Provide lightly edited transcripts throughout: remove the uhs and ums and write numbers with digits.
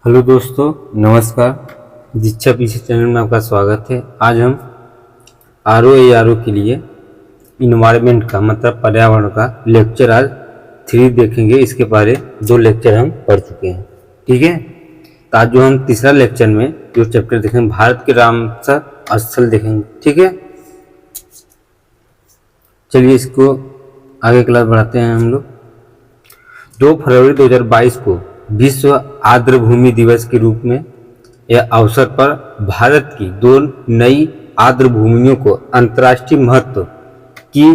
Hello दोस्तों, नमस्कार। दीक्षा पीछे चैनल में आपका स्वागत है। आज हम आर के लिए इन्वायरमेंट का मतलब पर्यावरण का लेक्चर आज 3 देखेंगे। इसके बारे 2 लेक्चर हम पढ़ चुके हैं, ठीक है। तो आज जो हम तीसरा लेक्चर में जो चैप्टर देखेंगे भारत के रामसर स्थल देखेंगे, ठीक है। चलिए इसको आगे क्लास बढ़ाते हैं हम लोग। 2 फरवरी 2022 को विश्व आर्द्रभूमि दिवस के रूप में यह अवसर पर भारत की 2 नई आर्द्रभूमियों को अंतर्राष्ट्रीय महत्व की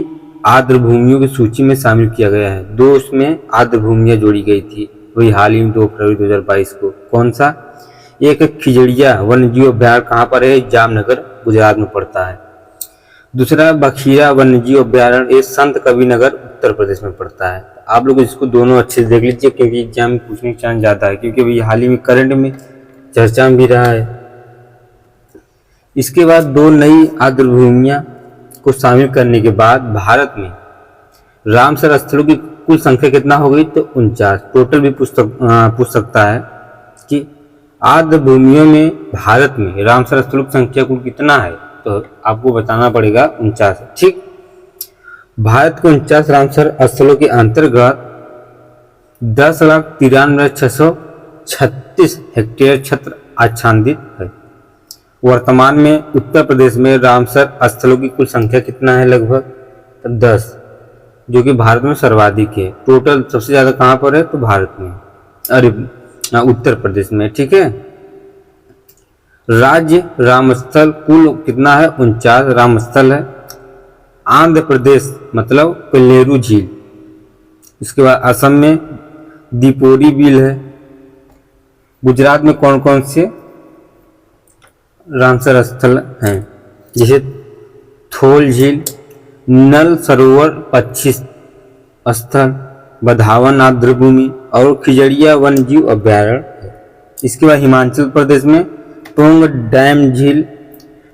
आर्द्रभूमियों की सूची में शामिल किया गया है। 2 उसमें आर्द्रभूमियां जोड़ी गई थी, वही हाल ही में 2 फरवरी 2022 को। कौन सा? एक खिजड़िया वन्यजीव अभ्यारण्य कहाँ पर है? जामनगर गुजरात में पड़ता है। दूसरा बखीरा वन्यजीव अभ्यारण्य ये संत कबीरनगर उत्तर प्रदेश में पड़ता है। आप लोग इसको दोनों अच्छे से देख लीजिए, क्योंकि एग्जाम में पूछने का चांस ज़्यादा है, क्योंकि अभी हाल ही में करंट में चर्चा में भी रहा है। इसके बाद 2 नई आर्द्रभूमियां को शामिल करने के बाद भारत में रामसर स्थलों की कुल संख्या कितना हो गई? तो 49। टोटल भी पूछ सकता है कि आर्द्रभूमियों में भारत में रामसर स्थलों की संख्या कुल कितना है, तो आपको बताना पड़ेगा 49, ठीक। भारत के 49 रामसर स्थलों के अंतर्गत 10,93,636 हेक्टेयर क्षेत्र आच्छादित है। वर्तमान में उत्तर प्रदेश में रामसर स्थलों की कुल संख्या कितना है? लगभग 10, जो कि भारत में सर्वाधिक है। टोटल सबसे ज्यादा कहाँ पर है? तो भारत में, अरे उत्तर प्रदेश में, ठीक है। राज्य रामस्थल कुल कितना है? 49 रामस्थल है। आंध्र प्रदेश मतलब कल्लेरू झील। इसके बाद असम में दीपोरी बील है। गुजरात में कौन कौन से रामसर स्थल हैं? जैसे थोल झील, नल सरोवर पक्षी स्थल, बधावन आर्द्रभूमि और खिजड़िया वन्यजीव अभ्यारण्य। इसके बाद हिमाचल प्रदेश में टोंग डैम झील,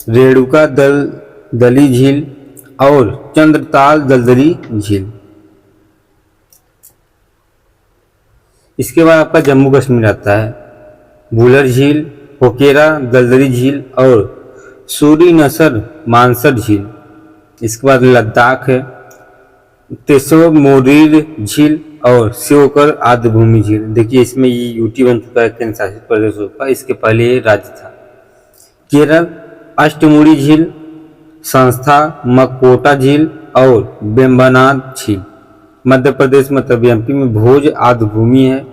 रेणुका दली झील और चंद्रताल दलदली झील। इसके बाद आपका जम्मू कश्मीर आता है। भूलर झील, होकेरा दलदली झील और सूरीनसर मानसर झील। इसके बाद लद्दाख है, तेसो मोरीर झील और शिवकर आर्द्रभूमि झील। देखिए इसमें ये यूटी बन चुका है, केंद्र शासित प्रदेशों का। इसके पहले ये राज्य था। केरल अष्टमुड़ी झील, संस्था मकोटा झील और बेम्बनाथ झील। मध्य प्रदेश मतलब एमपी में भोज आर्द्रभूमि है।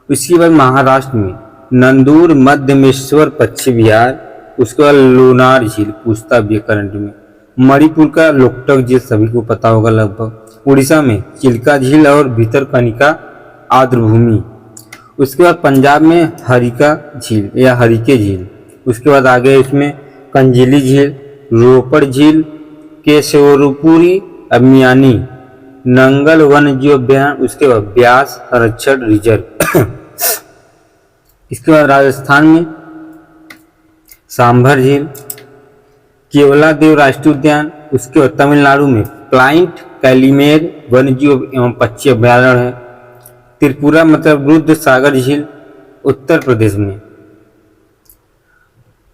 उसके बाद महाराष्ट्र में नंदूर मध्यमेश्वर पश्चिम बिहार। उसके बाद लोनार झील पूछता भी करंट में। मणिपुर का लोकटक झील सभी को पता होगा लगभग। उड़ीसा में चिल्का झील और भीतरकनिका आर्द्रभूमि। उसके बाद पंजाब में हरिका झील या हरिके झील। उसके बाद आगे इसमें कंजिली झील, रोपड़ झील, केशवपुरी अभियानी, नंगल वन्यजीव अभ्यारण्य। उसके बाद ब्यास संरक्षण रिजर्व। इसके बाद राजस्थान में सांभर झील, केवलादेव राष्ट्रीय उद्यान। उसके बाद तमिलनाडु में प्लाइंट कैलीमेर वन्यजीव एवं पक्षी अभ्यारण्य है। त्रिपुरा मतलब रुद्र सागर झील। उत्तर प्रदेश में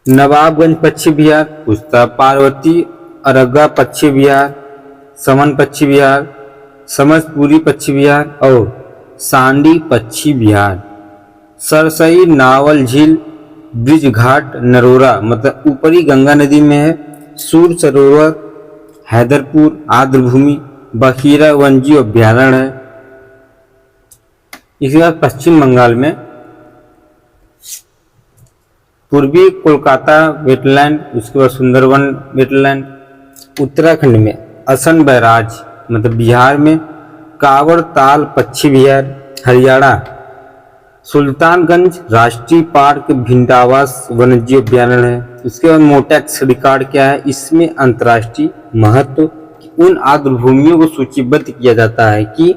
नवाबगंज पश्चिम बिहार, पुस्ता पार्वती अरगा पश्चिम बिहार, समन पश्चिम बिहार, समस्तपुरी पश्चिम बिहार और सांडी पश्चिम बिहार। सरसई नावल झील, ब्रिज घाट नरोरा मतलब ऊपरी गंगा नदी में है। सूर सरोवर हैदरपुर आर्द्रभूमि, बखीरा वन्यजीव अभ्यारण्य है। इसके बाद पश्चिम बंगाल में पूर्वी कोलकाता वेटलैंड। उसके बाद सुंदरवन वेटलैंड। उत्तराखंड में असम बैराज मतलब बिहार में कांवड़ ताल पश्चिम बिहार। हरियाणा सुल्तानगंज राष्ट्रीय पार्क भिंडावास वन्यजीव अभ्यारण्य है। उसके बाद मोटेक्स रिकॉर्ड क्या है? इसमें अंतर्राष्ट्रीय महत्व उन आर्द्रभूमियों को सूचीबद्ध किया जाता है कि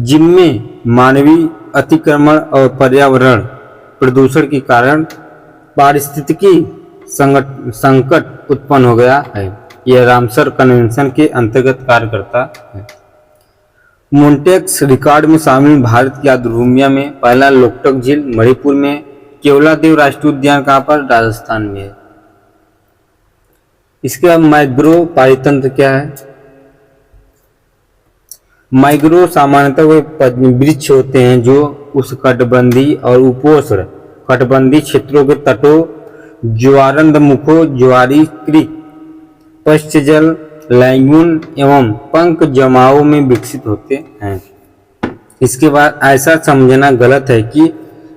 जिनमें मानवीय अतिक्रमण और पर्यावरण प्रदूषण के कारण पारिस्थितिकी संकट उत्पन्न हो गया है। यह रामसर कन्वेंशन के अंतर्गत कार्य करता है। मोन्टेक्स रिकॉर्ड में शामिल भारत की आर्द्रभूमियों में पहला लोकटक झील मणिपुर में, केवलादेव राष्ट्रीय उद्यान कहाँ पर? राजस्थान में है। इसके बाद मैंग्रोव पारितंत्र क्या है? मैंग्रोव सामान्यतः वे वृक्ष होते हैं जो उष्णकटिबंधीय और उपोष्ण कटिबंधीय क्षेत्रों के तटों, ज्वारंधमुखों, ज्वारी क्रीक, पश्चजल, लैगून एवं पंख जमाओं में विकसित होते हैं। इसके बाद ऐसा समझना गलत है कि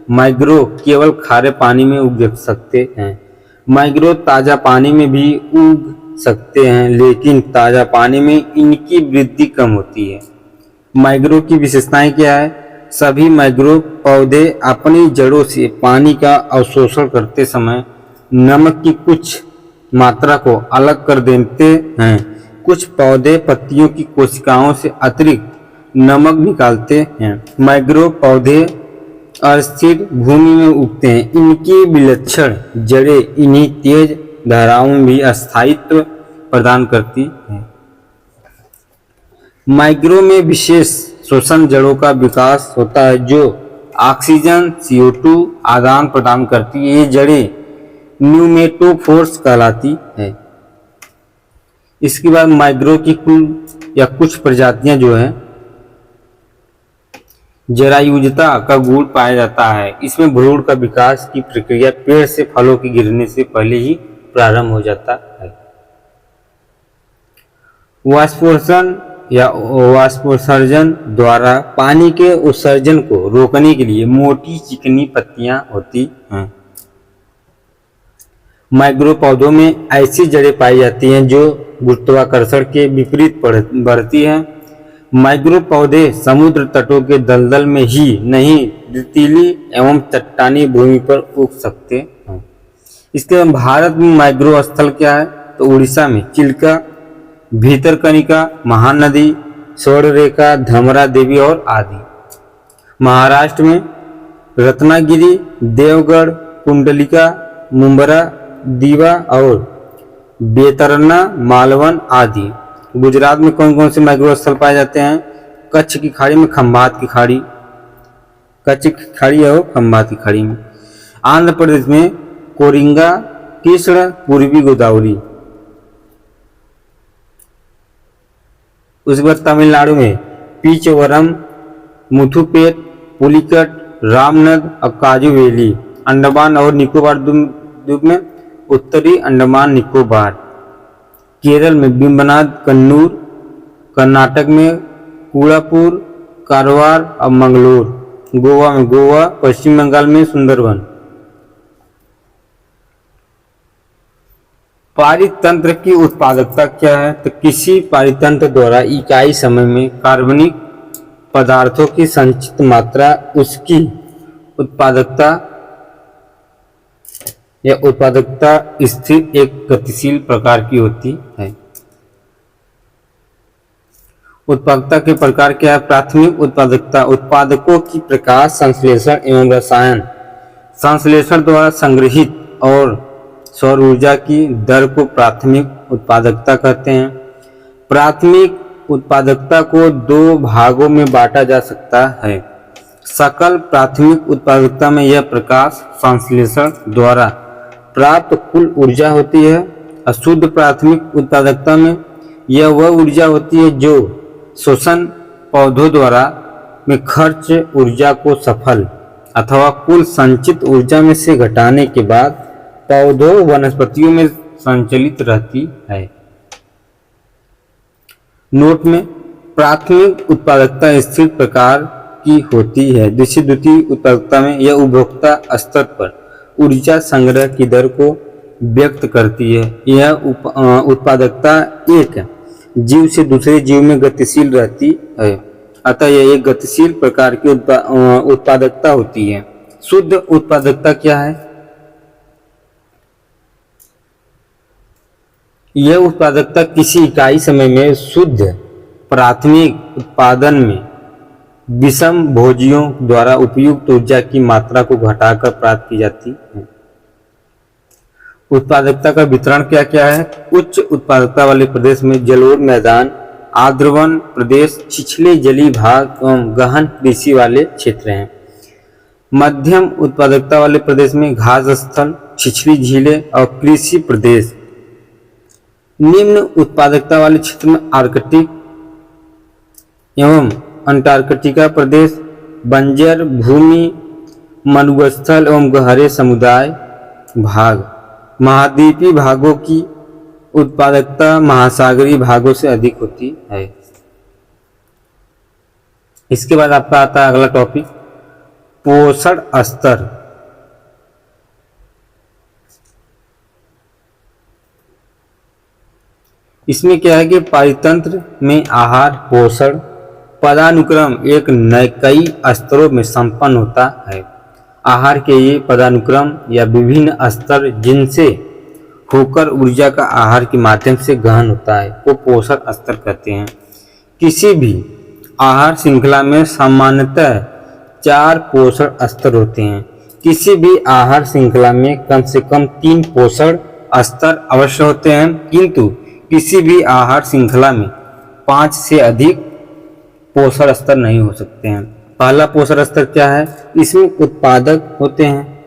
मैंग्रोव केवल खारे पानी में उग सकते हैं। मैंग्रोव ताजा पानी में भी उग सकते हैं, लेकिन ताजा पानी में इनकी वृद्धि कम होती है। मैंग्रोव की विशेषताएं क्या है? सभी मैंग्रोव पौधे अपनी जड़ों से पानी का अवशोषण करते समय नमक की कुछ मात्रा को अलग कर देते हैं। कुछ पौधे पत्तियों की कोशिकाओं से अतिरिक्त नमक निकालते हैं। मैंग्रोव पौधे अस्थिर भूमि में उगते हैं। इनकी विलक्षण जड़ें इन्हीं तेज धाराओं में भी स्थायित्व प्रदान करती हैं। मैंग्रोव में विशेष श्वसन जड़ों का विकास होता है जो ऑक्सीजन CO2 आदान प्रदान करती है। ये जड़ें न्यूमेटोफोर्स कहलाती है। इसके बाद मैंग्रोव की कुल या कुछ प्रजातियां जो है जरायुजता का गुण पाया जाता है। इसमें भ्रूण का विकास की प्रक्रिया पेड़ से फलों के गिरने से पहले ही प्रारंभ हो जाता है। वाष्पोत्सर्जन या वाष्पोत्सर्जन द्वारा पानी के उत्सर्जन को रोकने के लिए मोटी चिकनी पत्तियां होती हैं। मैंग्रोव पौधों में ऐसी जड़ें पाई जाती हैं जो गुरुत्वाकर्षण के विपरीत बढ़ती हैं। मैंग्रोव पौधे समुद्र तटों के दलदल में ही नहीं, रेतीली एवं चट्टानी भूमि पर उग सकते हैं। इसके भारत में मैंग्रोव स्थल क्या है? तो उड़ीसा में चिल्का, भीतरकनिका, महानदी, स्वर्णरेखा, धमरा देवी और आदि। महाराष्ट्र में रत्नागिरी, देवगढ़, कुंडलिका, मुंबरा, दीवा और बेतरना, मालवन आदि। गुजरात में कौन कौन से मैंग्रोव स्थल पाए जाते हैं? कच्छ की खाड़ी में खंभात की खाड़ी, कच्छ की खाड़ी और खंभात की खाड़ी में। आंध्र प्रदेश में कोरिंगा, कृष्ण, पूर्वी गोदावरी। उसके बाद तमिलनाडु में पीचवरम, मुथुपेट, पुलिकट, रामनद और काजू वैली। अंडमान और निकोबार द्वीप में उत्तरी अंडमान निकोबार। केरल में बिम्बनाद, कन्नूर। कर्नाटक में कूड़ापुर, कारवार और मंगलोर। गोवा में गोवा। पश्चिम बंगाल में सुंदरवन। पारितंत्र की उत्पादकता क्या है? तो किसी पारितंत्र द्वारा इकाई समय में कार्बनिक पदार्थों की संचित मात्रा उसकी उत्पादकता या उत्पादकता स्थिर एक गतिशील प्रकार की होती है। उत्पादकता के प्रकार क्या है? प्राथमिक उत्पादकता उत्पादकों की प्रकाश संश्लेषण एवं रसायन संश्लेषण द्वारा संग्रहित और सौर ऊर्जा की दर को प्राथमिक उत्पादकता कहते हैं। प्राथमिक उत्पादकता को दो भागों में बांटा जा सकता है। सकल प्राथमिक उत्पादकता में यह प्रकाश संश्लेषण द्वारा प्राप्त कुल ऊर्जा होती है। अशुद्ध प्राथमिक उत्पादकता में यह वह ऊर्जा होती है जो श्वसन पौधों द्वारा में खर्च ऊर्जा को सफल अथवा कुल संचित ऊर्जा में से घटाने के बाद पौधों वनस्पतियों में संचलित रहती है। नोट में प्राथमिक उत्पादकता स्थिर प्रकार की होती है। द्वितीय उत्पादकता में यह उपभोक्ता स्तर पर ऊर्जा संग्रह की दर को व्यक्त करती है। यह उत्पादकता एक जीव से दूसरे जीव में गतिशील रहती है, अतः यह एक गतिशील प्रकार की उत्पादकता होती है। शुद्ध उत्पादकता क्या है? यह उत्पादकता किसी इकाई समय में शुद्ध प्राथमिक उत्पादन में विषम भोजियों द्वारा उपयुक्त ऊर्जा की मात्रा को घटाकर प्राप्त की जाती है। उत्पादकता का वितरण क्या क्या है? उच्च उत्पादकता वाले प्रदेश में जलोढ़ मैदान, आर्द्रवन प्रदेश, छिछले जलीय भाग एवं गहन कृषि वाले क्षेत्र हैं। मध्यम उत्पादकता वाले प्रदेश में घास स्थल, छिछली झीलें और कृषि प्रदेश। निम्न उत्पादकता वाले क्षेत्र में आर्कटिक एवं अंटार्कटिका प्रदेश, बंजर भूमि, मरुस्थल एवं गहरे समुदाय भाग। महाद्वीपीय भागों की उत्पादकता महासागरीय भागों से अधिक होती है। इसके बाद आपका आता है अगला टॉपिक, पोषण स्तर। इसमें क्या है कि पारितंत्र में आहार पोषण पदानुक्रम एक कई स्तरों में संपन्न होता है। आहार के ये पदानुक्रम या विभिन्न स्तर जिनसे होकर ऊर्जा का आहार के माध्यम से गहन होता है वो पोषण स्तर कहते हैं। किसी भी आहार श्रृंखला में सामान्यतः 4 पोषण स्तर होते हैं। किसी भी आहार श्रृंखला में कम से कम 3 पोषण स्तर अवश्य होते हैं, किंतु किसी भी आहार श्रृंखला में 5 से अधिक पोषण स्तर नहीं हो सकते हैं। पहला पोषण स्तर क्या है? इसमें उत्पादक होते हैं,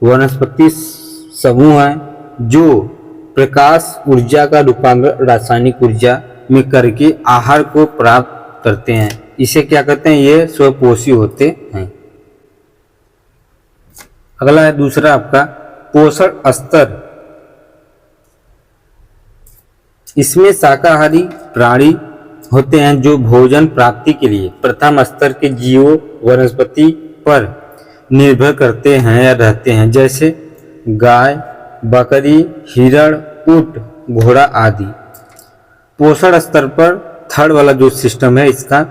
वनस्पति समूह हैं जो प्रकाश ऊर्जा का रूपांतरण रासायनिक ऊर्जा में करके आहार को प्राप्त करते हैं। इसे क्या कहते हैं? ये स्वपोषी होते हैं। अगला है दूसरा आपका पोषण स्तर। इसमें शाकाहारी प्राणी होते हैं जो भोजन प्राप्ति के लिए प्रथम स्तर के जीवों वनस्पति पर निर्भर करते हैं या रहते हैं, जैसे गाय, बकरी, हिरण, ऊंट, घोड़ा आदि। पोषण स्तर पर थर्ड वाला जो सिस्टम है इसका,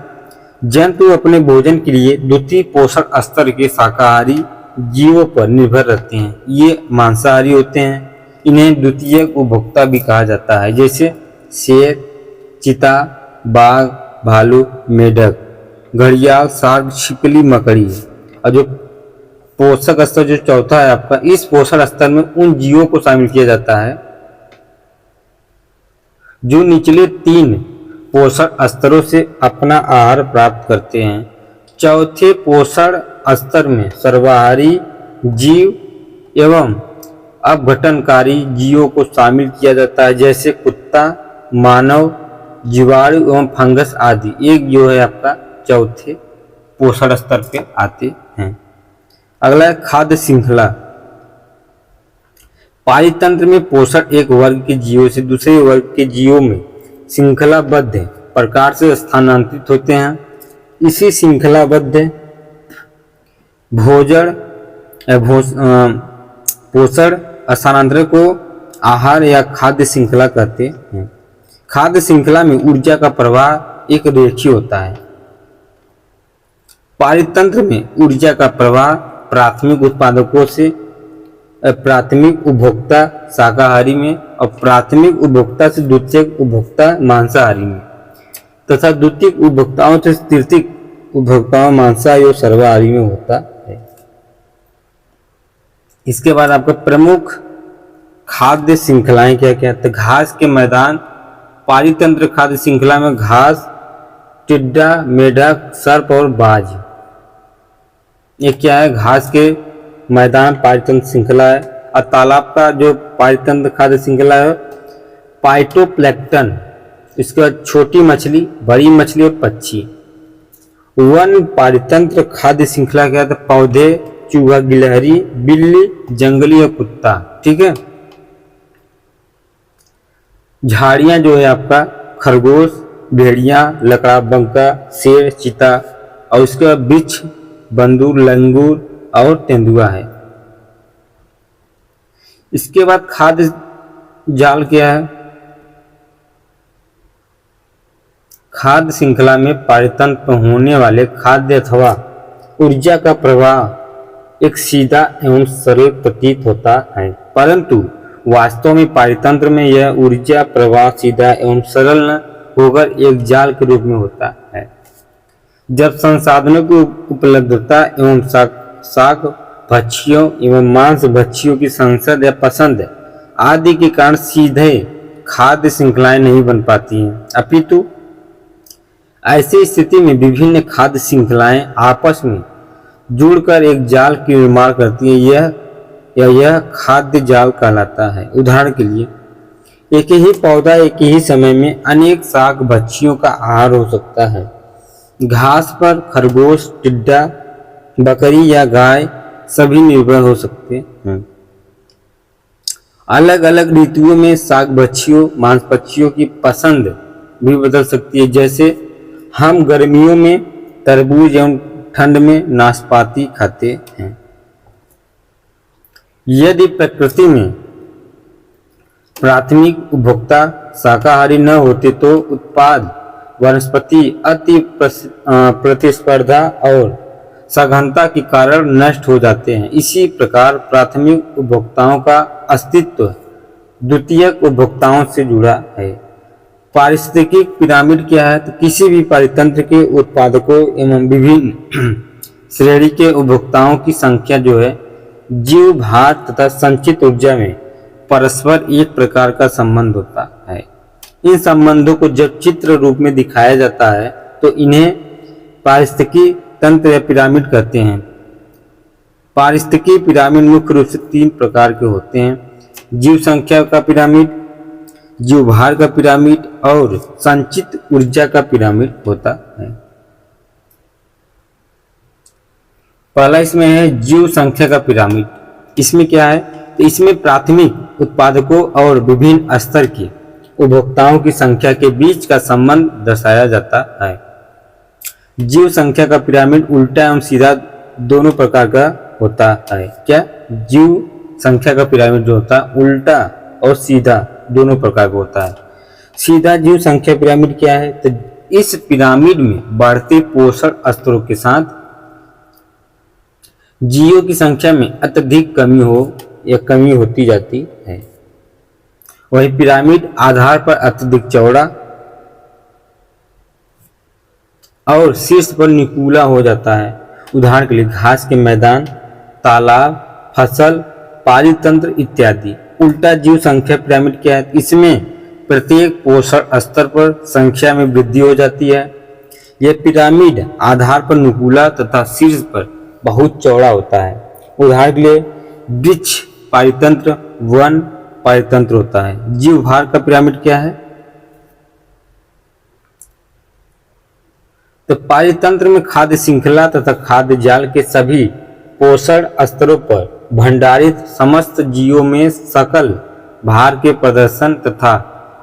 जंतु अपने भोजन के लिए द्वितीय पोषण स्तर के शाकाहारी जीवों पर निर्भर रहते हैं। ये मांसाहारी होते हैं। इन्हें द्वितीयक उपभोक्ता भी कहा जाता है, जैसे शेर, चीता, बाघ, भालू, मेढक, घड़ियाल, सार्क, छिपकली, मकड़ी। और जो पोषक स्तर जो चौथा है आपका, इस पोषण स्तर में उन जीवों को शामिल किया जाता है जो निचले 3 पोषण स्तरों से अपना आहार प्राप्त करते हैं। चौथे पोषण स्तर में सर्वाहारी जीव एवं अपघटनकारी जीवों को शामिल किया जाता है, जैसे कुत्ता, मानव, जीवाणु एवं फंगस आदि। एक जो है आपका चौथे पोषण स्तर पे आते हैं। अगला है खाद्य श्रृंखला। पारितंत्र में पोषण एक वर्ग के जीवों से दूसरे वर्ग के जीवों में श्रृंखलाबद्ध प्रकार से स्थानांतरित होते हैं। इसी श्रृंखलाबद्ध पोषण स्थानांतरण को आहार या खाद्य श्रृंखला कहते हैं। खाद्य श्रृंखला में ऊर्जा का प्रवाह एक रेखीय होता है। पारितंत्र में ऊर्जा का प्रवाह प्राथमिक उत्पादकों से प्राथमिक उपभोक्ता शाकाहारी में और प्राथमिक उपभोक्ता से द्वितीयक उपभोक्ता मांसाहारी में तथा द्वितीयक उपभोक्ताओं से तृतीयक उपभोक्ताओं मांसाहारी और सर्वाहारी में होता है। इसके बाद आपका प्रमुख खाद्य श्रृंखलाएं क्या क्या? तो घास के मैदान। पारितंत्र खाद्य श्रृंखला में घास, टिड्डा, मेढक, सर्प और बाज। ये क्या है? घास के मैदान पारितंत्र श्रृंखला है। और तालाब का जो पारितंत्र खाद्य श्रृंखला है फाइटोप्लैंक्टन। इसके बाद छोटी मछली, बड़ी मछली और पक्षी। वन पारितंत्र खाद्य श्रृंखला क्या है? पौधे, चूहा, गिलहरी, बिल्ली, जंगली और कुत्ता। ठीक है। झाड़ियां जो है आपका खरगोश, भेड़िया, लकड़बग्घा, शेर, चीता और उसके बाद बिच्छ, बंदूर, लंगूर और तेंदुआ है। इसके बाद खाद्य जाल क्या है? खाद्य श्रृंखला में पारितंत्र पर होने वाले खाद्य अथवा ऊर्जा का प्रवाह एक सीधा एवं सरल प्रतीत होता है, परंतु वास्तव में पारितंत्र में यह ऊर्जा प्रवाह सीधा एवं सरल न होकर एक जाल के रूप में होता है। जब संसाधनों की उपलब्धता एवं शाक भक्षियों एवं मांस भक्षियों की संसद या पसंद आदि के कारण सीधे खाद्य श्रृंखलाएं नहीं बन पाती हैं, अपितु ऐसी स्थिति में विभिन्न खाद्य श्रृंखलाएं आपस में जुड़कर एक जाल की निर्माण करती है। यह खाद्य जाल कहलाता है। उदाहरण के लिए एक ही पौधा एक ही समय में अनेक शाक भाजियों का आहार हो सकता है। घास पर खरगोश, टिड्डा, बकरी या गाय सभी निर्भर हो सकते हैं। अलग अलग ऋतुओं में शाक भाजियों, मांसपेशियों की पसंद भी बदल सकती है। जैसे हम गर्मियों में तरबूज एवं ठंड में नाशपाती खाते हैं। यदि प्रकृति में प्राथमिक उपभोक्ता शाकाहारी न होते तो उत्पाद वनस्पति अति प्रतिस्पर्धा और सघनता के कारण नष्ट हो जाते हैं। इसी प्रकार प्राथमिक उपभोक्ताओं का अस्तित्व द्वितीयक उपभोक्ताओं से जुड़ा है। पारिस्थितिकी पिरामिड क्या है? तो किसी भी परितंत्र के उत्पादकों एवं विभिन्न श्रेणी के उपभोक्ताओं की संख्या जो है जीव भार तथा संचित ऊर्जा में परस्पर एक प्रकार का संबंध होता है। इन संबंधों को जब चित्र रूप में दिखाया जाता है तो इन्हें पारिस्थितिकी तंत्र या पिरामिड कहते हैं। पारिस्थितिकी पिरामिड मुख्य रूप से 3 प्रकार के होते हैं: जीव संख्या का पिरामिड, जीव भार का पिरामिड और संचित ऊर्जा का पिरामिड होता है। पहला इसमें है जीव संख्या का पिरामिड। इसमें क्या है? तो इसमें प्राथमिक उत्पादकों और विभिन्न स्तर के उपभोक्ताओं की संख्या के बीच का संबंध दर्शाया जाता है। जीव संख्या का पिरामिड उल्टा एवं सीधा दोनों प्रकार का होता है। क्या? जीव संख्या का पिरामिड जो होता है उल्टा और सीधा दोनों प्रकार का होता है। सीधा जीव संख्या पिरामिड क्या है? तो इस पिरामिड में बढ़ते पोषण स्तरों के साथ जीवों की संख्या में अत्यधिक कमी होती जाती है। वही पिरामिड आधार पर अत्यधिक चौड़ा और शीर्ष पर निकूला हो जाता है। उदाहरण के लिए घास के मैदान, तालाब, फसल, पारितंत्र इत्यादि। उल्टा जीव संख्या पिरामिड क्या है? इसमें प्रत्येक पोषण स्तर पर संख्या में वृद्धि हो जाती है। यह पिरामिड आधार पर नुकीला तथा शीर्ष पर बहुत चौड़ा होता है। उदाहरण के लिए वृक्ष पारितंत्र, वन पारितंत्र होता है। जीव भार का पिरामिड क्या है? तो पारितंत्र में खाद्य श्रृंखला तथा खाद्य जाल के सभी पोषण स्तरों पर भंडारित समस्त जीवों में सकल भार के प्रदर्शन तथा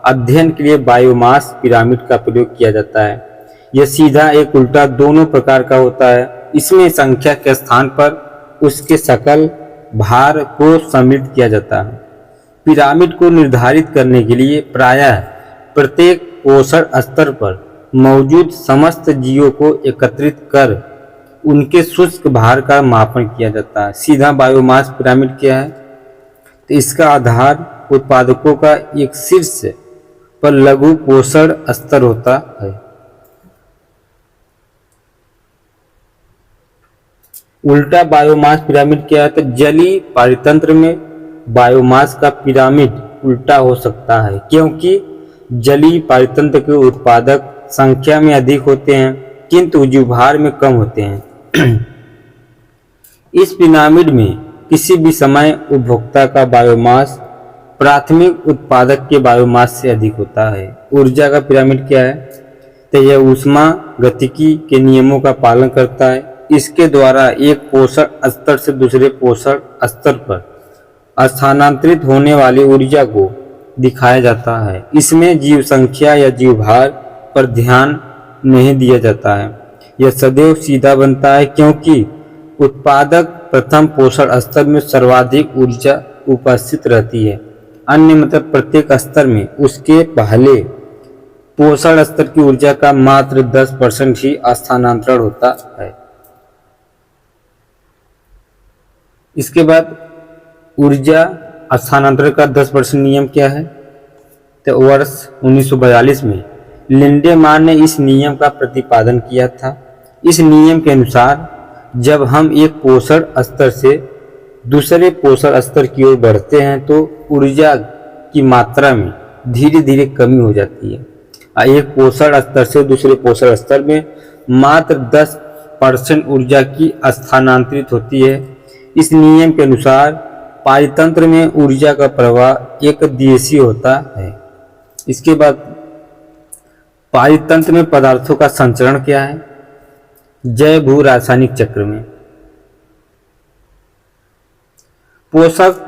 अध्ययन के लिए बायोमास पिरामिड का प्रयोग किया जाता है। यह सीधा एक उल्टा दोनों प्रकार का होता है। इसमें संख्या के स्थान पर उसके सकल भार को सम्मिलित किया जाता है। पिरामिड को निर्धारित करने के लिए प्रायः प्रत्येक पोषण स्तर पर मौजूद समस्त जीवों को एकत्रित कर उनके शुष्क भार का मापन किया जाता है। सीधा बायोमास पिरामिड क्या है? तो इसका आधार उत्पादकों का एक शीर्ष पर लघु पोषण स्तर होता है। उल्टा बायोमास पिरामिड क्या है? तो जलीय पारितंत्र में बायोमास का पिरामिड उल्टा हो सकता है क्योंकि जलीय पारितंत्र के उत्पादक संख्या में अधिक होते हैं किंतु जीवभार में कम होते हैं। इस पिरामिड में किसी भी समय उपभोक्ता का बायोमास प्राथमिक उत्पादक के बायोमास से अधिक होता है। ऊर्जा का पिरामिड क्या है? तो यह ऊष्मा गतिकी के नियमों का पालन करता है। इसके द्वारा एक पोषण स्तर से दूसरे पोषण स्तर पर स्थानांतरित होने वाली ऊर्जा को दिखाया जाता है। इसमें जीव संख्या या जीव भार पर ध्यान नहीं दिया जाता है। यह सदैव सीधा बनता है क्योंकि उत्पादक प्रथम पोषण स्तर में सर्वाधिक ऊर्जा उपस्थित रहती है। अन्य मतलब प्रत्येक स्तर में उसके पहले पोषण स्तर की ऊर्जा का मात्र 10% ही स्थानांतरण होता है। इसके बाद ऊर्जा स्थानांतरण का 10% नियम क्या है? तो वर्ष 1942 में लिंडेमान ने इस नियम का प्रतिपादन किया था। इस नियम के अनुसार जब हम एक पोषण स्तर से दूसरे पोषण स्तर की ओर बढ़ते हैं तो ऊर्जा की मात्रा में धीरे धीरे कमी हो जाती है। एक पोषण स्तर से दूसरे पोषण स्तर में मात्र 10% ऊर्जा की स्थानांतरित होती है। इस नियम के अनुसार पारितंत्र में ऊर्जा का प्रवाह एक दिवसीय होता है। इसके बाद पारितंत्र में पदार्थों का संचरण क्या है? जैव भू रासायनिक चक्र में पोषक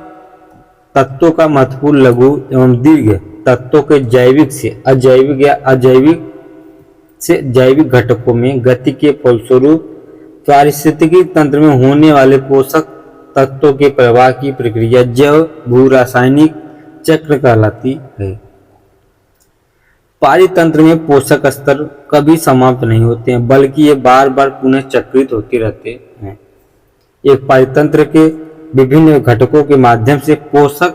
तत्वों का महत्वपूर्ण लघु एवं दीर्घ तत्वों के जैविक से अजैविक या अजैविक से जैविक घटकों में गति के फलस्वरूप पारिस्थितिकी तंत्र में होने वाले पोषक तत्वों के प्रवाह की प्रक्रिया जैव भू रासायनिक चक्र कहलाती है। पारितंत्र में पोषक स्तर कभी समाप्त नहीं होते हैं, बल्कि ये बार बार पुनः चक्रित होते रहते हैं। एक पारितंत्र के विभिन्न घटकों के माध्यम से पोषक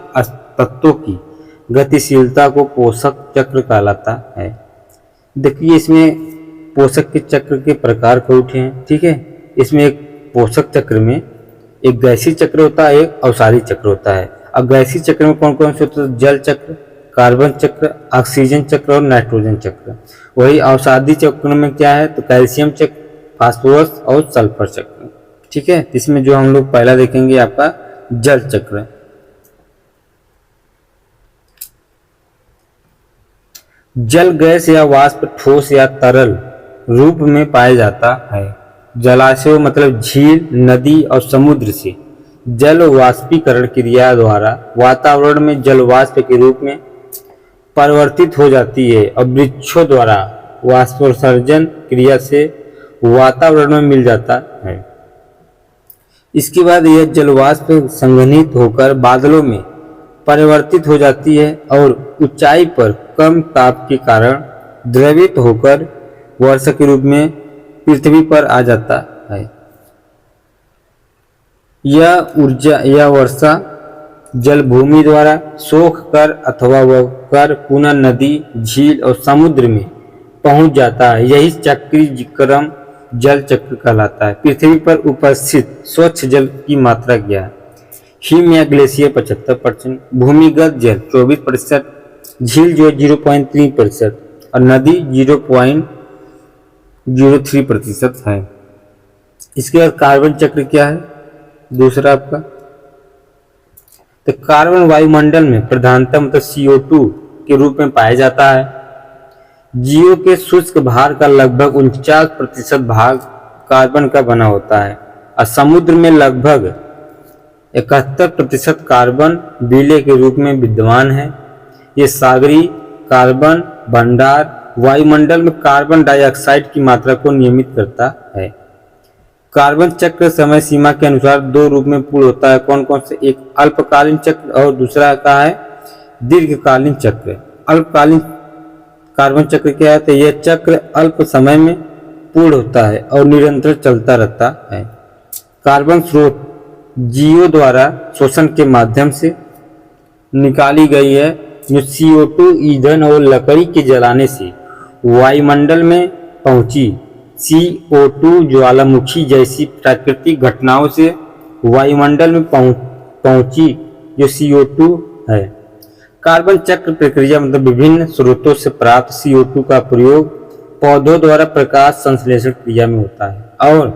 तत्वों की गतिशीलता को पोषक चक्र कहलाता है। देखिए इसमें पोषक के चक्र के प्रकार को उठे हैं, ठीक है। इसमें एक पोषक चक्र में एक गैसीय चक्र होता है, एक अवसादी चक्र होता है। अब गैसीय चक्र में कौन कौन से होते हैं? जल चक्र, कार्बन चक्र, ऑक्सीजन चक्र और नाइट्रोजन चक्र। वही अवसादी चक्र में क्या है? तो कैल्शियम चक्र, फास्फोरस और सल्फर चक्र, ठीक है। इसमें जो हम लोग पहला देखेंगे आपका जल चक्र। जल गैस या वाष्प ठोस या तरल रूप में पाया जाता है। जलाशयों मतलब झील, नदी और समुद्र से जल वाष्पीकरण क्रिया द्वारा वातावरण में जल वाष्प के रूप में परिवर्तित हो जाती है और वृक्षों द्वारा वाष्पोत्सर्जन क्रिया से वातावरण में मिल जाता है। इसके बाद यह जल वाष्प संघनित होकर बादलों में परिवर्तित हो जाती है और ऊंचाई पर कम ताप के कारण द्रवित होकर वर्षा के रूप में पृथ्वी पर आ जाता है। यह वर्षा जल भूमि द्वारा सोख कर अथवा वह कर पुनः नदी, झील और समुद्र में पहुंच जाता है। यही चक्रीय क्रम जल चक्र कहलाता है। पृथ्वी पर उपस्थित स्वच्छ जल की मात्रा क्या है? हिम या ग्लेशियर 75%, भूमिगत जल 24%, झील जो 0.3% और नदी 0.03% है। इसके बाद कार्बन चक्र क्या है? दूसरा आपका तो कार्बन वायुमंडल में प्रधानतः मतलब CO2 के रूप में पाया जाता है। जीव के शुष्क भार का लगभग 49% भाग कार्बन का बना होता है और समुद्र में लगभग 71% कार्बन विलय के रूप में विद्यमान है। ये सागरी कार्बन भंडार वायुमंडल में कार्बन डाइऑक्साइड की मात्रा को नियमित करता है। कार्बन चक्र समय सीमा के अनुसार दो रूप में पूर्ण होता है। कौन कौन से? एक अल्पकालीन चक्र और दूसरा का है दीर्घकालीन चक्र। अल्पकालीन कार्बन चक्र क्या है? तो यह चक्र अल्प समय में पूर्ण होता है और निरंतर चलता रहता है। कार्बन स्रोत जीवों द्वारा शोषण के माध्यम से निकाली गई है, जो CO2 ईंधन और लकड़ी के जलाने से वायुमंडल में पहुंची। CO2 ज्वालामुखी जैसी प्राकृतिक घटनाओं से वायुमंडल में पहुंची जो CO2 है। कार्बन चक्र प्रक्रिया मतलब विभिन्न स्रोतों से प्राप्त CO2 का प्रयोग पौधों द्वारा प्रकाश संश्लेषण क्रिया में होता है और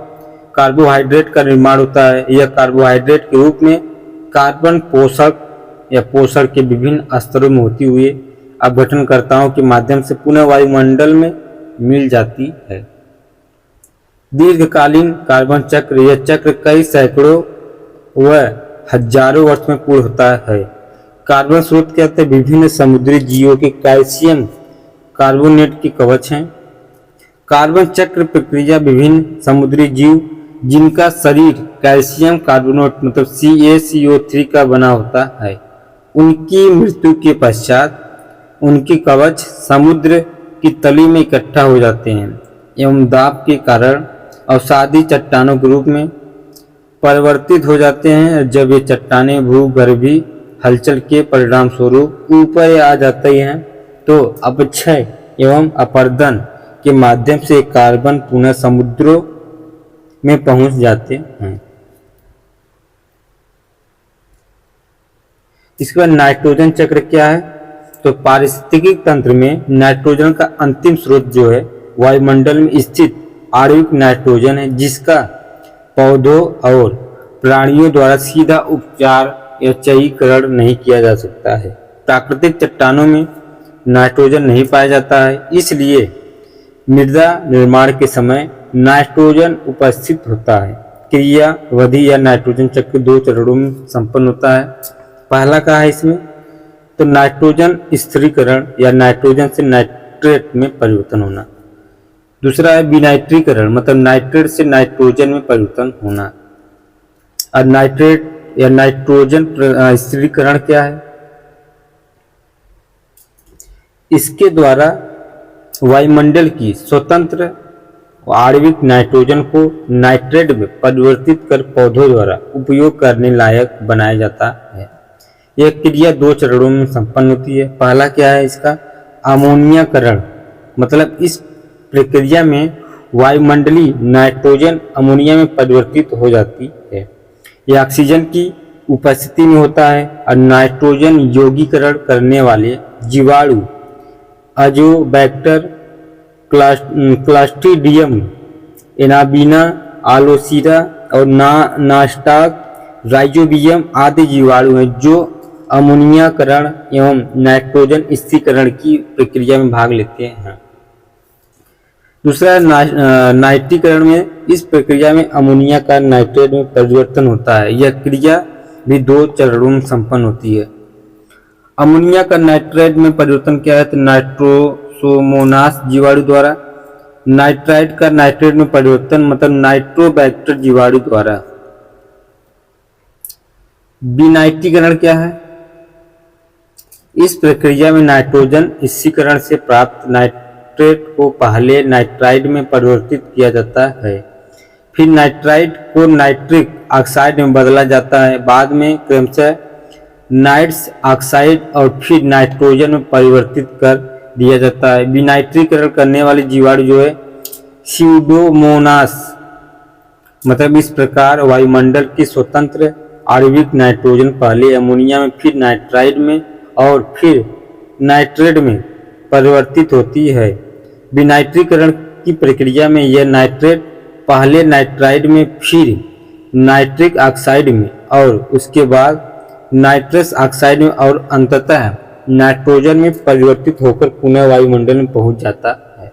कार्बोहाइड्रेट का निर्माण होता है। यह कार्बोहाइड्रेट के रूप में कार्बन पोषक या पोषण के विभिन्न स्तरों में होती हुई अपघटनकर्ताओं के माध्यम से पुनः वायुमंडल में मिल जाती है। दीर्घकालीन कार्बन चक्र यह चक्र कई सैकड़ों व हजारों वर्ष में पूर्ण होता है। कार्बन स्रोत क्या होते हैं? विभिन्न समुद्री जीवों के कैल्शियम कार्बोनेट के कवच हैं। कार्बन चक्र प्रक्रिया विभिन्न समुद्री जीव जिनका शरीर कैल्शियम कार्बोनेट मतलब CaCO3 का बना होता है, उनकी मृत्यु के पश्चात उनके कवच समुद्र की तली में इकट्ठा हो जाते हैं एवं दाब के कारण अवसादी चट्टानों के रूप में परिवर्तित हो जाते हैं। जब ये चट्टानें भूगर्भीय हलचल के परिणाम स्वरूप ऊपर आ जाती हैं तो अपक्षय एवं अपर्दन के माध्यम से कार्बन पुनः समुद्रों में पहुंच जाते हैं। इसके बाद नाइट्रोजन चक्र क्या है? तो पारिस्थितिकी तंत्र में नाइट्रोजन का अंतिम स्रोत जो है वायुमंडल में स्थित आणविक नाइट्रोजन है जिसका पौधों और प्राणियों द्वारा सीधा उपचार या चयीकरण नहीं किया जा सकता है। प्राकृतिक चट्टानों में नाइट्रोजन नहीं पाया जाता है, इसलिए मृदा निर्माण के समय नाइट्रोजन उपस्थित होता है। क्रियाविधि या नाइट्रोजन चक्र 2 चरणों में संपन्न होता है। पहला क्या है इसमें, तो नाइट्रोजन स्थिरीकरण या नाइट्रोजन से नाइट्रेट में परिवर्तन होना। दूसरा है विनाइट्रीकरण, मतलब नाइट्रेट से नाइट्रोजन में परिवर्तन होना। और नाइट्रेट या नाइट्रोजन स्थिरीकरण क्या है, इसके द्वारा वायुमंडल की स्वतंत्र आणविक नाइट्रोजन को नाइट्रेट में परिवर्तित कर पौधों द्वारा उपयोग करने लायक बनाया जाता है। यह क्रिया 2 चरणों में संपन्न होती है। पहला क्या है इसका, अमोनियाकरण, मतलब इस प्रक्रिया में वायुमंडलीय नाइट्रोजन अमोनिया में परिवर्तित हो जाती है। यह ऑक्सीजन की उपस्थिति में होता है और नाइट्रोजन यौगीकरण करने वाले जीवाणु अजोबैक्टर, क्लास्ट्रीडियम, एनाबीना, आलोसीरा और नास्टाक, राइजोबियम आदि जीवाणु हैं जो अमोनियाकरण एवं नाइट्रोजन स्थिरीकरण की प्रक्रिया में भाग लेते हैं। दूसरा नाइट्रीकरण में इस प्रक्रिया में अमोनिया का नाइट्रेट में परिवर्तन होता है। यह क्रिया भी 2 चरणों में संपन्न होती है। अमोनिया का नाइट्रेट में परिवर्तन क्या है, तो नाइट्रोसोमोनास जीवाणु द्वारा। नाइट्राइट का नाइट्रेट में परिवर्तन मतलब नाइट्रोबैक्टर जीवाणु द्वारा। विनाइट्रीकरण क्या है, इस प्रक्रिया में नाइट्रोजन स्थिरीकरण से प्राप्त नाइट्रेट को पहले नाइट्राइड में परिवर्तित किया जाता है, फिर नाइट्राइड को नाइट्रिक ऑक्साइड में बदला जाता है, बाद में क्रमशः नाइट्रस ऑक्साइड और फिर नाइट्रोजन में परिवर्तित कर दिया जाता है। विनाइट्रीकरण करने वाले जीवाणु जो है स्यूडोमोनास, मतलब इस प्रकार वायुमंडल की स्वतंत्र आणविक नाइट्रोजन पहले अमोनिया में फिर नाइट्राइड में और फिर नाइट्रेट में परिवर्तित होती है। विनाइट्रीकरण की प्रक्रिया में यह नाइट्रेट पहले नाइट्राइड में फिर नाइट्रिक ऑक्साइड में और उसके बाद नाइट्रस ऑक्साइड में और अंततः नाइट्रोजन में परिवर्तित होकर पुनः वायुमंडल में पहुंच जाता है।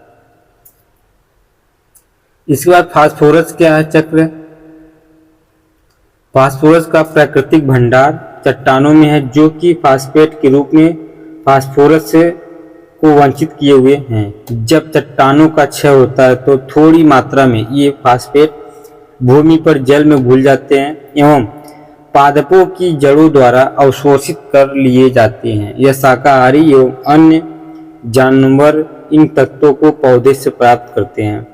इसके बाद फास्फोरस क्या है चक्र, फास्फोरस का प्राकृतिक भंडार चट्टानों में है जो कि फास्फेट के रूप में फास्फोरस से को वंचित किए हुए हैं। जब चट्टानों का क्षय होता है तो थोड़ी मात्रा में ये फास्फेट भूमि पर जल में घुल जाते हैं एवं पादपों की जड़ों द्वारा अवशोषित कर लिए जाते हैं। यह शाकाहारी एवं अन्य जानवर इन तत्वों को पौधे से प्राप्त करते हैं।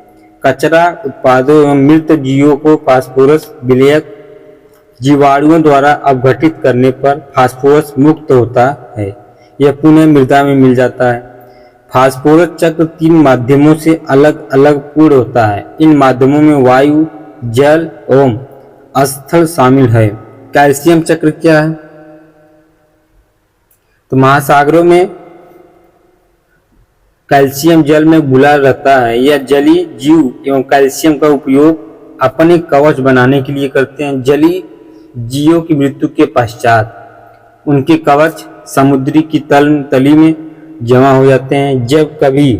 कचरा उत्पादों एवं मृत जीवों को फास्फोरस विलयक जीवाणुओं द्वारा अपघटित करने पर फास्फोरस मुक्त होता है, यह पुनः मृदा में मिल जाता है। फास्फोरस चक्र 3 माध्यमों से अलग अलग पूर्ण होता है। इन माध्यमों में वायु, जल एवं स्थल शामिल है। कैल्शियम चक्र क्या है, तो महासागरों में कैल्शियम जल में घुला रहता है। यह जलीय जीव एवं कैल्शियम का उपयोग अपने कवच बनाने के लिए करते हैं। जलीय जीवों की मृत्यु के पश्चात उनके कवच समुद्री की तली में जमा हो जाते हैं। जब कभी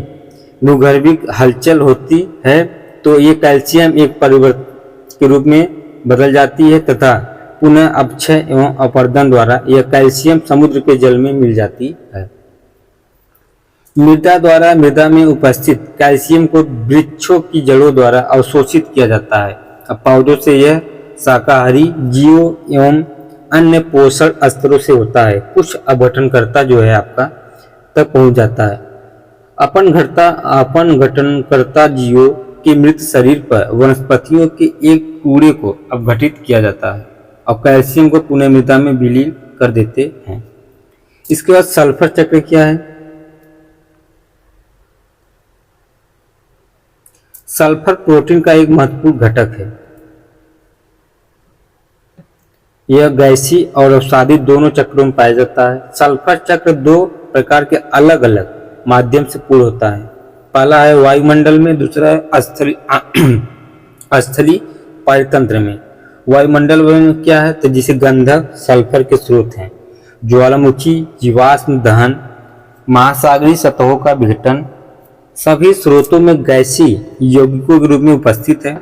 भूगर्भिक हलचल होती है तो ये कैल्शियम एक परिवर्तन के रूप में बदल जाती है तथा पुनः अपक्षय एवं अपरदन द्वारा यह कैल्शियम समुद्र के जल में मिल जाती है। मृदा द्वारा मृदा में उपस्थित कैल्शियम को वृक्षों की जड़ों द्वारा अवशोषित किया जाता है। अब पौधों से यह शाकाहारी जीवों एवं अन्य पोषण स्तरों से होता है। कुछ अपघटनकर्ता जो है आपका तक पहुंच जाता है। अपघटनकर्ता जीवों के मृत शरीर पर वनस्पतियों के एक टुकड़े को अपघटित किया जाता है और कैल्शियम को पुनः मृदा में विलीन कर देते हैं। इसके बाद सल्फर चक्र क्या है, सल्फर प्रोटीन का एक महत्वपूर्ण घटक है। यह गैसीय और अवसादी दोनों चक्रों में पाया जाता है। सल्फर चक्र 2 प्रकार के अलग अलग माध्यम से पूर्ण होता है। पहला है वायुमंडल में, दूसरा है स्थलीय पारतंत्र में। वायुमंडल में क्या है, तो जिसे गंधक सल्फर के स्रोत हैं, ज्वालामुखी, जीवाश्म दहन, महासागरीय सतहों का विघटन सभी स्रोतों में गैसीय यौगिकों के रूप में उपस्थित है।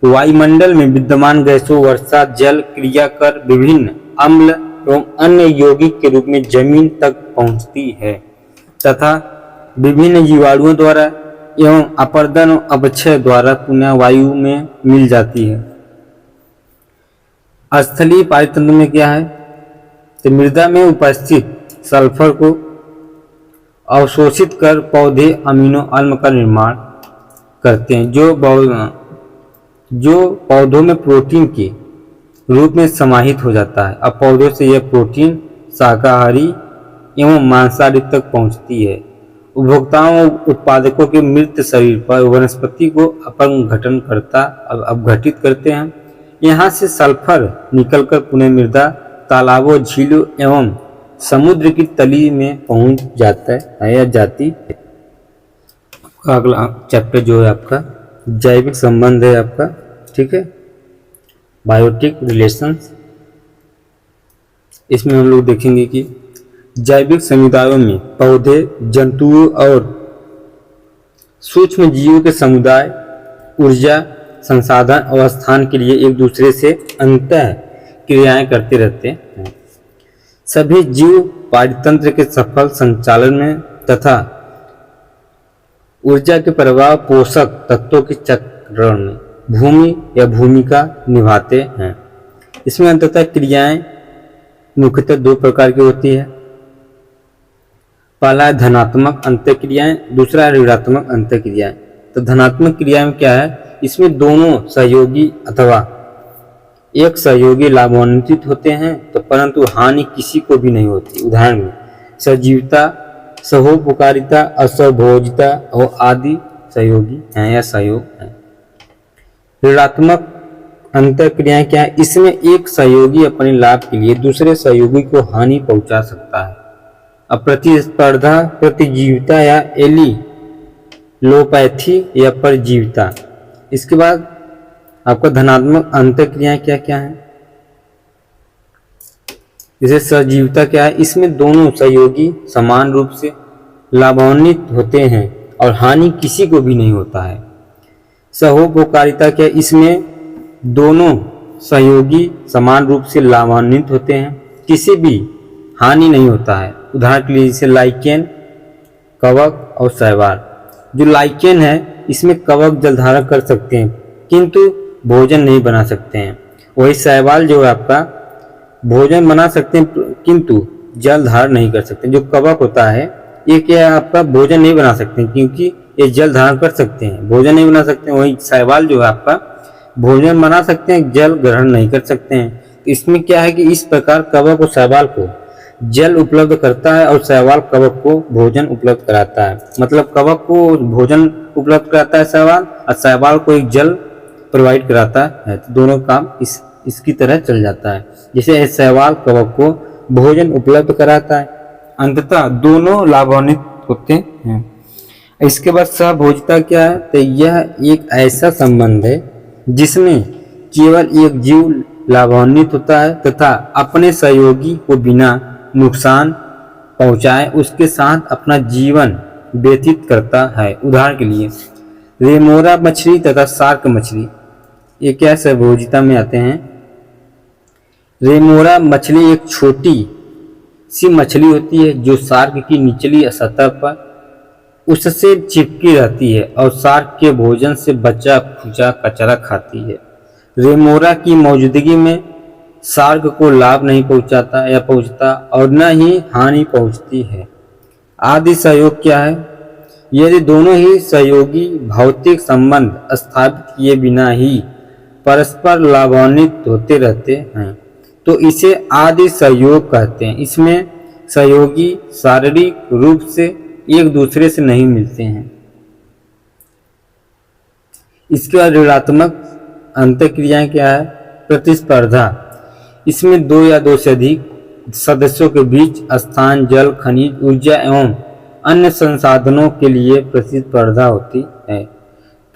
वायुमंडल में विद्यमान गैसों वर्षा जल क्रिया कर विभिन्न अम्ल एवं अन्य यौगिक के रूप में जमीन तक पहुंचती है तथा विभिन्न जीवाणुओं द्वारा एवं अपर्दन और अपक्षय द्वारा पुनः वायु में मिल जाती है। स्थलीय पारतंत्र में क्या है, तो मृदा में उपस्थित सल्फर को अवशोषित कर पौधे अमीनो अम्ल का निर्माण करते हैं, जो पौधों में प्रोटीन के रूप में समाहित हो जाता है। अब पौधों से यह प्रोटीन शाकाहारी एवं मांसाहारी तक पहुंचती है। उपभोक्ताओं और उत्पादकों के मृत शरीर पर वनस्पति को अपघटित करते हैं। यहाँ से सल्फर निकलकर पुनः मृदा, तालाबों, झीलों एवं समुद्र की तली में पहुंच जाता है या जाती है। अगला चैप्टर जो है आपका जैविक संबंध है आपका, ठीक है, बायोटिक रिलेशंस। इसमें हम लोग देखेंगे कि जैविक समुदायों में पौधे, जंतुओं और सूक्ष्म जीवों के समुदाय ऊर्जा, संसाधन और स्थान के लिए एक दूसरे से अंतः क्रियाएं करते रहते हैं। सभी जीव पारतंत्र के सफल संचालन में तथा ऊर्जा के प्रवाह पोषक तत्वों के चक्रण में भूमि या भूमिका निभाते हैं। इसमें अंततः क्रियाएं मुख्यतः दो प्रकार की होती है। पहला है धनात्मक अंतःक्रियाएं, दूसरा है ऋणात्मक अंतःक्रियाएं। तो धनात्मक क्रिया में क्या है, इसमें दोनों सहयोगी अथवा एक सहयोगी लाभान्वित होते हैं, तो परंतु हानि किसी को भी नहीं होती। उदाहरण में सजीवता, सहोपकारिता, असहभोजिता और आदि सहयोगी हैं या सहयोग हैं। ऋणात्मक अंतःक्रियाएं क्या है, इसमें एक सहयोगी अपने लाभ के लिए दूसरे सहयोगी को हानि पहुंचा सकता है। अब प्रतिस्पर्धा, प्रतिजीविता या एलिलोपैथी या परजीविता। इसके बाद आपका धनात्मक अंतःक्रियाएं क्या क्या है, जैसे सजीवता क्या है, इसमें दोनों सहयोगी समान रूप से लाभान्वित होते हैं और हानि किसी को भी नहीं होता है। सहोपकारिता क्या, इसमें दोनों सहयोगी समान रूप से लाभान्वित होते हैं, किसी भी हानि नहीं होता है। उदाहरण के लिए जैसे लाइकेन, कवक और शैवाल। जो लाइकेन है इसमें कवक जलधारण कर सकते हैं किंतु भोजन नहीं बना सकते हैं। वही शैवाल जो है आपका भोजन बना सकते हैं किंतु जल धारण नहीं कर सकते। जो कवक होता है ये क्या है, आपका भोजन नहीं बना सकते हैं क्योंकि ये जल धारण कर सकते हैं, भोजन नहीं बना सकते हैं। वही शैवाल जो है आपका भोजन बना सकते हैं, जल ग्रहण नहीं कर सकते हैं। इसमें क्या है कि इस प्रकार कवक और शैवाल को जल उपलब्ध करता है और शैवाल कवक को भोजन उपलब्ध कराता है। मतलब कवक को भोजन उपलब्ध कराता है शैवाल, और शैवाल को एक जल प्रोवाइड कराता है। तो दोनों काम इसकी तरह चल जाता है। जैसे शैवाल कवक को भोजन उपलब्ध कराता है, अंततः दोनों लाभान्वित होते हैं। इसके बाद सहभोजिता क्या है, तो यह एक ऐसा संबंध है जिसमें केवल एक जीव लाभान्वित होता है तथा अपने सहयोगी को बिना नुकसान पहुंचाए उसके साथ अपना जीवन व्यतीत करता है। उदाहरण के लिए रेमोरा मछली तथा शार्क मछली, ये क्या सहभोजिता में आते हैं। रेमोरा मछली एक छोटी सी मछली होती है जो शार्क की निचली सतह पर उससे चिपकी रहती है और शार्क के भोजन से बचा खुचा कचरा खाती है। रेमोरा की मौजूदगी में शार्क को लाभ नहीं पहुंचाता या पहुंचता और न ही हानि पहुंचती है। आदि सहयोग क्या है, यदि दोनों ही सहयोगी भौतिक संबंध स्थापित किए बिना ही परस्पर लाभान्वित होते रहते हैं तो इसे आदि सहयोग कहते हैं। इसमें सहयोगी शारीरिक रूप से एक दूसरे से नहीं मिलते हैं। इसके बाद ऋणात्मक अंतःक्रियाएं क्या है, प्रतिस्पर्धा। इसमें दो या दो से अधिक सदस्यों के बीच स्थान, जल, खनिज, ऊर्जा एवं अन्य संसाधनों के लिए प्रतिस्पर्धा होती है।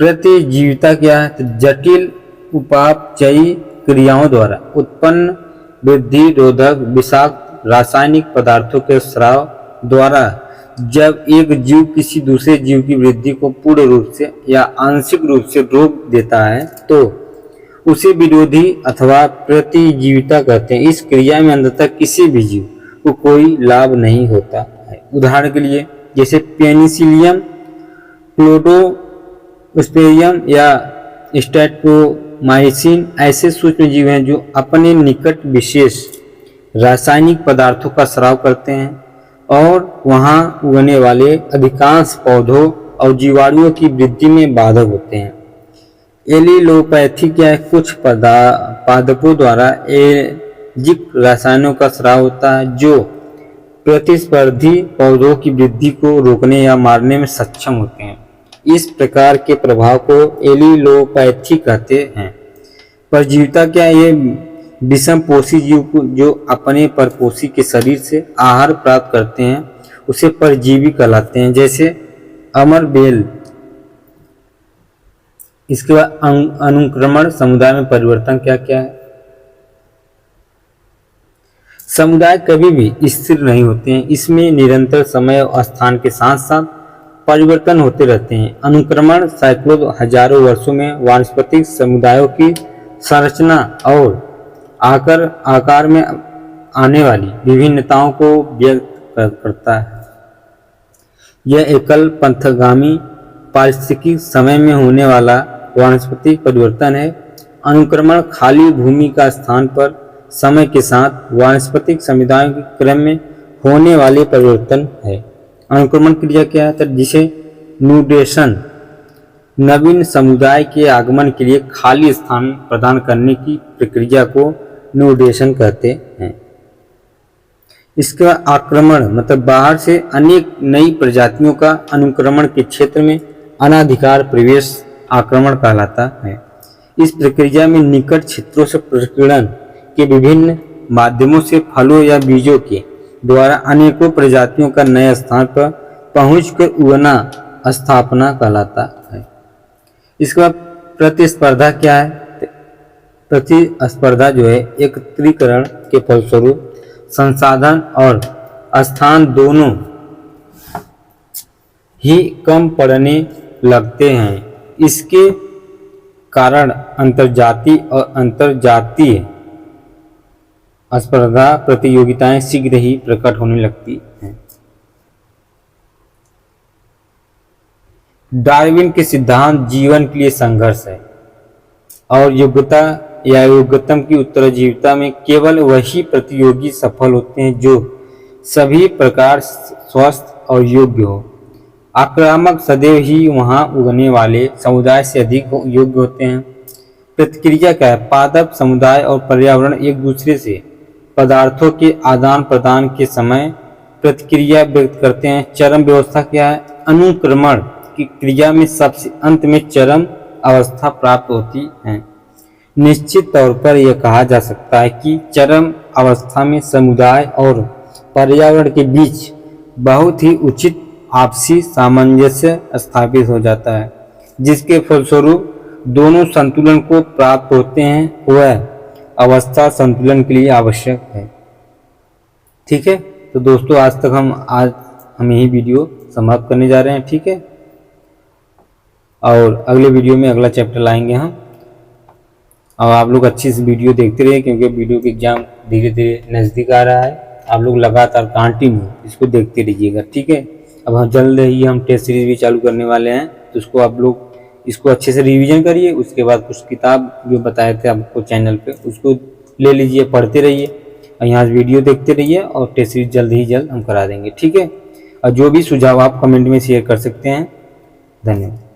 प्रतिजीविता क्या है? तो जटिल उपापचयी क्रियाओं द्वारा उत्पन्न वृद्धि रोधक विषाक्त रासायनिक पदार्थों के स्राव द्वारा जब एक जीव किसी दूसरे जीव की वृद्धि को पूर्ण रूप से या आंशिक रूप से रोक देता है तो उसे विरोधी अथवा प्रतिजीविता कहते हैं। इस क्रिया में अंततः किसी भी जीव को कोई लाभ नहीं होता है। उदाहरण के लिए जैसे पेनिसिलियम, क्लोडोस्पेरियम या स्ट्रेप्टोमाइसिन ऐसे सूक्ष्म जीव हैं जो अपने निकट विशेष रासायनिक पदार्थों का स्राव करते हैं और वहां उगने वाले अधिकांश पौधों और जीवाणुओं की वृद्धि में बाधक होते हैं। एलिलोपैथी क्या है? कुछ पादपों द्वारा एजिक रसायनों का स्राव होता है जो प्रतिस्पर्धी पौधों की वृद्धि को रोकने या मारने में सक्षम होते हैं। इस प्रकार के प्रभाव को एलिलोपैथी कहते हैं। परजीविता क्या है? ये विषमपोषी जीव को जो अपने परपोषी के शरीर से आहार प्राप्त करते हैं उसे परजीवी कहलाते हैं, जैसे अमर बेल। इसके बाद अनुक्रमण समुदाय में परिवर्तन क्या क्या है? समुदाय कभी भी स्थिर नहीं होते हैं, इसमें निरंतर समय और स्थान के साथ साथ परिवर्तन होते रहते हैं। अनुक्रमण सैकड़ों हजारों वर्षों में वानस्पतिक समुदायों की संरचना और आकार में आने वाली विभिन्नताओं को व्यक्त करता है। यह एकल पंथगामी पारिस्थितिकी समय में होने वाला वानस्पतिक परिवर्तन है। अनुक्रमण खाली भूमि का स्थान पर समय के साथ वानस्पतिक समुदायों के क्रम में होने वाले परिवर्तन है। अनुक्रमण क्रिया क्या है? जिसे न्यूडेशन नवीन समुदाय के आगमन के लिए खाली स्थान प्रदान करने की प्रक्रिया को न्यूडेशन कहते हैं। इसका आक्रमण मतलब बाहर से अनेक नई प्रजातियों का अनुक्रमण के क्षेत्र में अनाधिकार प्रवेश आक्रमण कहलाता है। इस प्रक्रिया में निकट क्षेत्रों से प्रकीर्णन के विभिन्न माध्यमों से फलों या बीजों के द्वारा अनेकों प्रजातियों का नए स्थान पर पहुंचकर उगना स्थापना कहलाता है। इसके बाद प्रतिस्पर्धा क्या है? प्रतिस्पर्धा जो है एकत्रीकरण के फलस्वरूप संसाधन और स्थान दोनों ही कम पड़ने लगते हैं। इसके कारण अंतर्जातीय और अंतर्जातीय स्पर्धा प्रतियोगिताएं शीघ्र ही प्रकट होने लगती हैं। डार्विन के सिद्धांत जीवन के लिए संघर्ष है और योग्यता या योग्यतम की उत्तरजीविता में केवल वही प्रतियोगी सफल होते हैं जो सभी प्रकार स्वस्थ और योग्य हो। आक्रामक सदैव ही वहां उगने वाले समुदाय से अधिक योग्य होते हैं। प्रतिक्रिया क्या है? पादप समुदाय और पर्यावरण एक दूसरे से पदार्थों के आदान प्रदान के समय प्रतिक्रिया व्यक्त करते हैं। चरम व्यवस्था क्या है? अनुक्रमण की क्रिया में सबसे अंत में चरम अवस्था प्राप्त होती है। निश्चित तौर पर यह कहा जा सकता है कि चरम अवस्था में समुदाय और पर्यावरण के बीच बहुत ही उचित आपसी सामंजस्य स्थापित हो जाता है, जिसके फलस्वरूप दोनों संतुलन को प्राप्त होते हैं। वह अवस्था संतुलन के लिए आवश्यक है। ठीक है, तो दोस्तों आज हम यही वीडियो समाप्त करने जा रहे हैं। ठीक है, और अगले वीडियो में अगला चैप्टर लाएंगे हम। और आप लोग अच्छी से वीडियो देखते रहिए क्योंकि वीडियो की एग्जाम धीरे धीरे नज़दीक आ रहा है। आप लोग लगातार कंटिन्यू इसको देखते रहिएगा। ठीक है, अब हम जल्द ही हम टेस्ट सीरीज भी चालू करने वाले हैं, तो उसको आप लोग इसको अच्छे से रिवीजन करिए। उसके बाद कुछ किताब जो बताए थे आपको चैनल पे उसको ले लीजिए, पढ़ते रहिए और यहाँ वीडियो देखते रहिए और टेस्ट सीरीज जल्द ही जल्द हम करा देंगे। ठीक है, और जो भी सुझाव आप कमेंट में शेयर कर सकते हैं। धन्यवाद।